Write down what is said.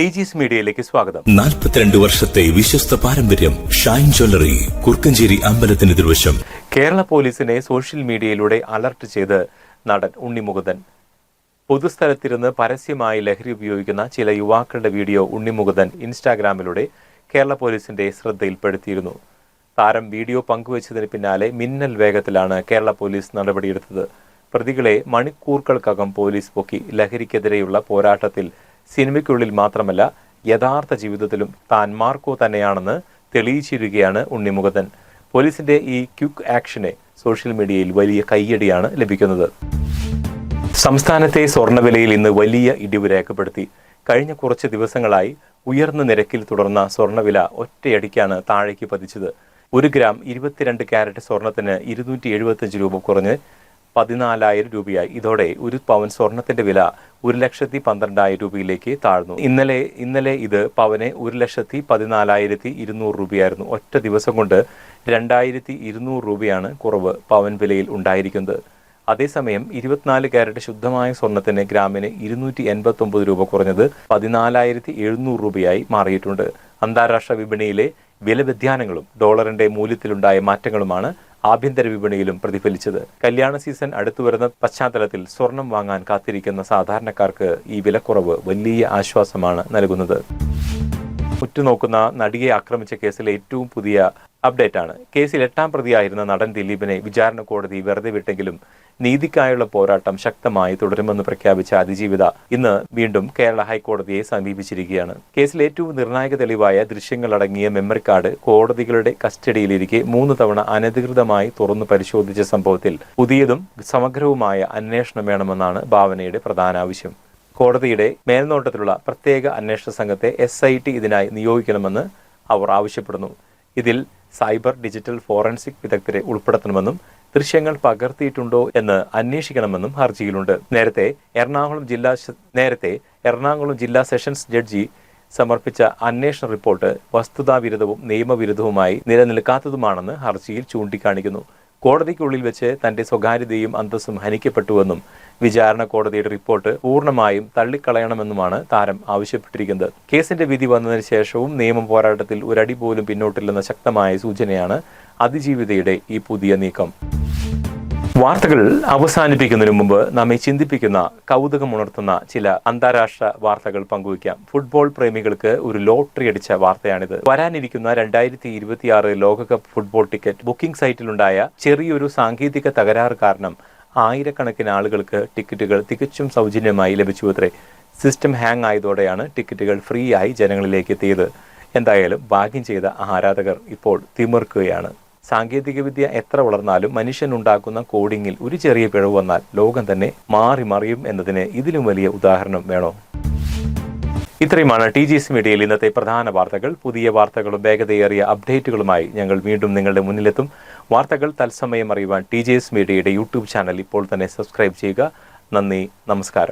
ടീജീസ് മീഡിയയിലേക്ക് സ്വാഗതം. 42 വർഷത്തെ വിശ്വസ്ത പാരമ്പര്യം. ഷൈൻ ജ്വല്ലറി, കുർക്കഞ്ചേരി അമ്പലത്തിന് എതിർവശം. കേരള പോലീസിനെ സോഷ്യൽ മീഡിയയിലൂടെ അലർട്ട് ചെയ്ത് നടൻ ഉണ്ണി മുകുന്ദൻ. പൊതുസ്ഥലത്തിരുന്ന് പരസ്യമായി ലഹരി ഉപയോഗിക്കുന്ന ചില യുവാക്കളുടെ വീഡിയോ ഉണ്ണി മുകുന്ദൻ ഇൻസ്റ്റാഗ്രാമിലൂടെ കേരള പോലീസിന്റെ ശ്രദ്ധയിൽപ്പെടുത്തിയിരുന്നു. താരം വീഡിയോ പങ്കുവച്ചതിന് പിന്നാലെ മിന്നൽ വേഗത്തിലാണ് കേരള പോലീസ് നടപടിയെടുത്തത്. പ്രതികളെ മണിക്കൂറുകൾക്കകം പോലീസ് പൊക്കി. ലഹരിക്കെതിരെയുള്ള പോരാട്ടത്തിൽ സിനിമയ്ക്കുള്ളിൽ മാത്രമല്ല യഥാർത്ഥ ജീവിതത്തിലും താൻ മാർക്കോ തന്നെയാണെന്ന് തെളിയിച്ചിരിക്കുകയാണ് ഉണ്ണി മുകുന്ദൻ. പോലീസിന്റെ ഈ ക്വിക്ക് ആക്ഷനെ സോഷ്യൽ മീഡിയയിൽ വലിയ കയ്യടിയാണ് ലഭിക്കുന്നത്. സംസ്ഥാനത്തെ സ്വർണ്ണവിലയിൽ ഇന്ന് വലിയ ഇടിവ് രേഖപ്പെടുത്തി. കഴിഞ്ഞ കുറച്ച് ദിവസങ്ങളായി ഉയർന്ന നിരക്കിൽ തുടർന്ന സ്വർണ്ണവില ഒറ്റയടിക്കാണ് താഴേക്ക് പതിച്ചത്. 1 ഗ്രാം 22 ക്യാരറ്റ് സ്വർണത്തിന് 275 രൂപ കുറഞ്ഞ് 14,000 രൂപയായി. ഇതോടെ 1 പവൻ സ്വർണത്തിന്റെ വില 1,12,000 രൂപയിലേക്ക് താഴ്ന്നു. ഇന്നലെ ഇത് പവന് 1,14,200 രൂപയായിരുന്നു. ഒറ്റ ദിവസം കൊണ്ട് 2,200 രൂപയാണ് കുറവ് പവൻ വിലയിൽ ഉണ്ടായിരിക്കുന്നത്. അതേസമയം 24 ക്യാരറ്റ് ശുദ്ധമായ സ്വർണത്തിന് ഗ്രാമിന് 289 രൂപ കുറഞ്ഞത് 14,700 രൂപയായി മാറിയിട്ടുണ്ട്. അന്താരാഷ്ട്ര വിപണിയിലെ വില വ്യതിയാനങ്ങളും ഡോളറിന്റെ മൂല്യത്തിലുണ്ടായ മാറ്റങ്ങളുമാണ് ആഭ്യന്തര വിപണിയിലും പ്രതിഫലിച്ചത്. കല്യാണ സീസൺ അടുത്തുവരുന്ന പശ്ചാത്തലത്തിൽ സ്വർണം വാങ്ങാൻ കാത്തിരിക്കുന്ന സാധാരണക്കാർക്ക് ഈ വിലക്കുറവ് വലിയ ആശ്വാസമാണ് നൽകുന്നത്. ഉറ്റുനോക്കുന്ന നടിയെ ആക്രമിച്ച കേസിലെ ഏറ്റവും പുതിയ അപ്ഡേറ്റ് ആണ്. കേസിൽ 8ാം പ്രതിയായിരുന്ന നടൻ ദിലീപിനെ വിചാരണ കോടതി വെറുതെ വിട്ടെങ്കിലും നീതിക്കായുള്ള പോരാട്ടം ശക്തമായി തുടരുമെന്ന് പ്രഖ്യാപിച്ച അതിജീവിത ഇന്ന് വീണ്ടും കേരള ഹൈക്കോടതിയെ സമീപിച്ചിരിക്കുകയാണ്. കേസിൽ ഏറ്റവും നിർണായക തെളിവായ ദൃശ്യങ്ങളടങ്ങിയ മെമ്മറി കാർഡ് കോടതികളുടെ കസ്റ്റഡിയിലിരിക്കെ 3 തവണ അനധികൃതമായി തുറന്നു പരിശോധിച്ച സംഭവത്തിൽ പുതിയതും സമഗ്രവുമായ അന്വേഷണം വേണമെന്നാണ് ഭാവനയുടെ പ്രധാന ആവശ്യം. കോടതിയുടെ മേൽനോട്ടത്തിലുള്ള പ്രത്യേക അന്വേഷണ സംഘത്തെ SIT ഇതിനായി നിയോഗിക്കണമെന്ന് അവർ ആവശ്യപ്പെടുന്നു. ഇതിൽ സൈബർ ഡിജിറ്റൽ ഫോറൻസിക് വിദഗ്ധരെ ഉൾപ്പെടുത്തണമെന്നും ദൃശ്യങ്ങൾ പകർത്തിയിട്ടുണ്ടോ എന്ന് അന്വേഷിക്കണമെന്നും ഹർജിയിലുണ്ട്. നേരത്തെ എറണാകുളം ജില്ലാ സെഷൻസ് ജഡ്ജി സമർപ്പിച്ച അന്വേഷണ റിപ്പോർട്ട് വസ്തുതാവിരുദ്ധവും നിയമവിരുദ്ധവുമായി നിലനിൽക്കാത്തതുമാണെന്ന് ഹർജിയിൽ ചൂണ്ടിക്കാണിക്കുന്നു. കോടതിക്കുള്ളിൽ വെച്ച് തന്റെ സ്വകാര്യതയും അന്തസ്സും ഹനിക്കപ്പെട്ടുവെന്നും വിചാരണ കോടതിയുടെ റിപ്പോർട്ട് പൂർണ്ണമായും തള്ളിക്കളയണമെന്നുമാണ് താരം ആവശ്യപ്പെട്ടിരിക്കുന്നത്. കേസിന്റെ വിധി വന്നതിന് ശേഷവും നിയമ പോരാട്ടത്തിൽ ഒരടി പോലും പിന്നോട്ടില്ലെന്ന ശക്തമായ സൂചനയാണ് അതിജീവിതയുടെ ഈ പുതിയ നീക്കം. വാർത്തകൾ അവസാനിപ്പിക്കുന്നതിന് മുമ്പ് നമ്മെ ചിന്തിപ്പിക്കുന്ന, കൗതുകമുണർത്തുന്ന ചില അന്താരാഷ്ട്ര വാർത്തകൾ പങ്കുവയ്ക്കാം. ഫുട്ബോൾ പ്രേമികൾക്ക് ഒരു ലോട്ടറി അടിച്ച വാർത്തയാണിത്. വരാനിരിക്കുന്ന 2026 ലോകകപ്പ് ഫുട്ബോൾ ടിക്കറ്റ് ബുക്കിംഗ് സൈറ്റിലുണ്ടായ ചെറിയൊരു സാങ്കേതിക തകരാറ് കാരണം ആയിരക്കണക്കിന് ആളുകൾക്ക് ടിക്കറ്റുകൾ തികച്ചും സൗജന്യമായി ലഭിച്ചുവത്രേ. സിസ്റ്റം ഹാങ് ആയതോടെയാണ് ടിക്കറ്റുകൾ ഫ്രീ ആയി ജനങ്ങളിലേക്ക് എത്തിയത്. എന്തായാലും ഭാഗ്യം ചെയ്ത ആരാധകർ ഇപ്പോൾ തിമിർക്കുകയാണ്. സാങ്കേതികവിദ്യ എത്ര വളർന്നാലും മനുഷ്യനുണ്ടാക്കുന്ന കോഡിങ്ങിൽ ഒരു ചെറിയ പിഴവ് വന്നാൽ ലോകം തന്നെ മാറി മറിയും എന്നതിന് ഇതിലും വലിയ ഉദാഹരണം വേണോ? ഇത്രയുമാണ് ടീജീസ് മീഡിയയിൽ ഇന്നത്തെ പ്രധാന വാർത്തകൾ. പുതിയ വാർത്തകളും വേഗതയേറിയ അപ്ഡേറ്റുകളുമായി ഞങ്ങൾ വീണ്ടും നിങ്ങളുടെ മുന്നിലെത്തും. വാർത്തകൾ തത്സമയം അറിയുവാൻ ടീജീസ് മീഡിയയുടെ യൂട്യൂബ് ചാനൽ ഇപ്പോൾ തന്നെ സബ്സ്ക്രൈബ് ചെയ്യുക. നന്ദി, നമസ്കാരം.